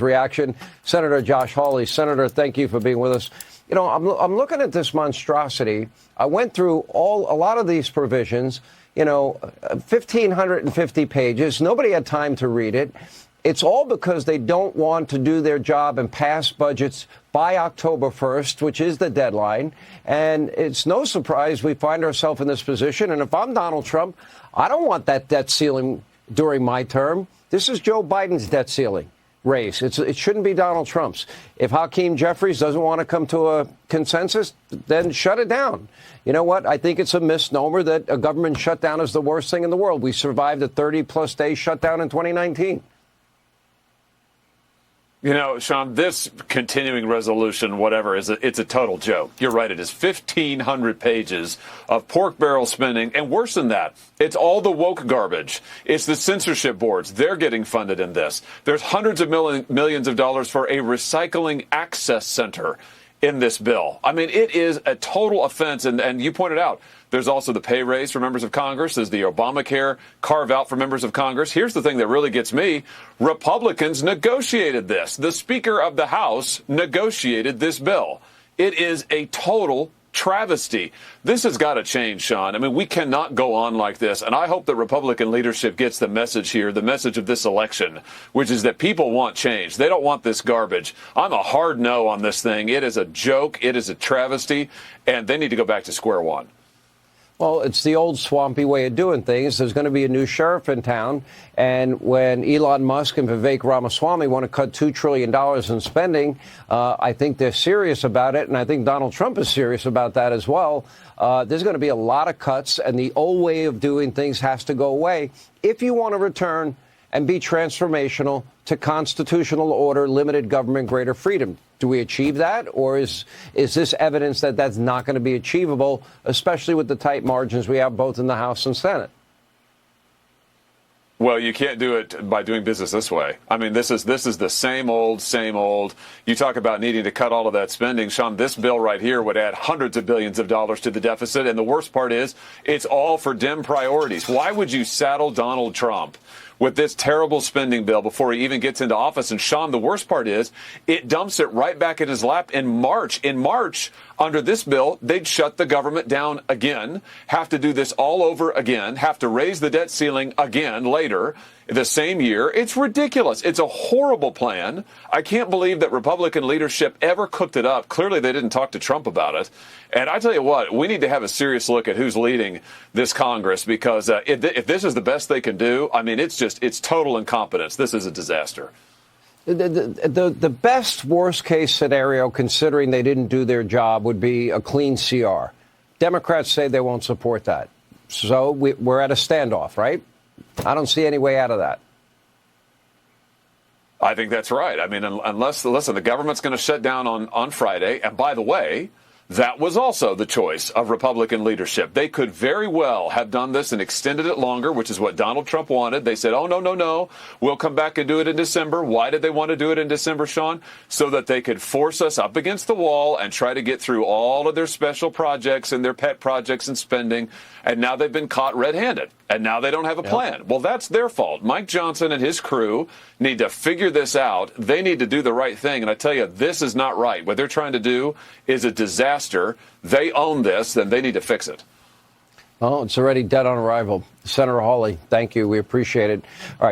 reaction. Senator Josh Hawley. Senator, thank you for being with us. You know, I'm looking at this monstrosity. I went through a lot of these provisions, 1,550 pages. Nobody had time to read it. It's all because they don't want to do their job and pass budgets by October 1st, which is the deadline. And it's no surprise we find ourselves in this position. And if I'm Donald Trump, I don't want that debt ceiling during my term. This is Joe Biden's debt ceiling raise. It shouldn't be Donald Trump's. If Hakeem Jeffries doesn't want to come to a consensus, then shut it down. You know what? I think it's a misnomer that a government shutdown is the worst thing in the world. We survived a 30-plus day shutdown in 2019. You know, Sean, this continuing resolution, whatever, it's a total joke. You're right. It is 1,500 pages of pork barrel spending. And worse than that, it's all the woke garbage. It's the censorship boards. They're getting funded in this. There's hundreds of millions of dollars for a recycling access center in this bill. I mean, it is a total offense. And you pointed out, there's also the pay raise for members of Congress. There's the Obamacare carve out for members of Congress. Here's the thing that really gets me. Republicans negotiated this. The Speaker of the House negotiated this bill. It is a total travesty. This has got to change, Sean. I mean, we cannot go on like this. And I hope that Republican leadership gets the message here, the message of this election, which is that people want change. They don't want this garbage. I'm a hard no on this thing. It is a joke. It is a travesty. And they need to go back to square one. Well, it's the old swampy way of doing things. There's going to be a new sheriff in town. And when Elon Musk and Vivek Ramaswamy want to cut $2 trillion in spending, I think they're serious about it. And I think Donald Trump is serious about that as well. There's going to be a lot of cuts, and the old way of doing things has to go away if you want to return and be transformational to constitutional order, limited government, greater freedom. Do we achieve that, or is this evidence that that's not going to be achievable, especially with the tight margins we have both in the House and Senate? Well, you can't do it by doing business this way. I mean, this is the same old, same old. You talk about needing to cut all of that spending. Sean, this bill right here would add hundreds of billions of dollars to the deficit. And the worst part is it's all for dim priorities. Why would you saddle Donald Trump with this terrible spending bill before he even gets into office? And Sean, the worst part is it dumps it right back in his lap in March. In March, under this bill, they'd shut the government down again, have to do this all over again, have to raise the debt ceiling again later the same year. It's ridiculous. It's a horrible plan. I can't believe that Republican leadership ever cooked it up. Clearly, they didn't talk to Trump about it. And I tell you what, we need to have a serious look at who's leading this Congress, because if this is the best they can do, I mean, it's total incompetence. This is a disaster. The best worst case scenario, considering they didn't do their job, would be a clean CR. Democrats say they won't support that. So we're at a standoff, right? I don't see any way out of that. I think that's right. I mean, unless the government's going to shut down on Friday. And by the way, that was also the choice of Republican leadership. They could very well have done this and extended it longer, which is what Donald Trump wanted. They said, oh, no, we'll come back and do it in December. Why did they want to do it in December, Sean? So that they could force us up against the wall and try to get through all of their special projects and their pet projects and spending. And now they've been caught red-handed. And now they don't have a plan. Well, that's their fault. Mike Johnson and his crew need to figure this out. They need to do the right thing. And I tell you, this is not right. What they're trying to do is a disaster. They own this, then they need to fix it. Well, it's already dead on arrival. Senator Hawley, thank you. We appreciate it. All right.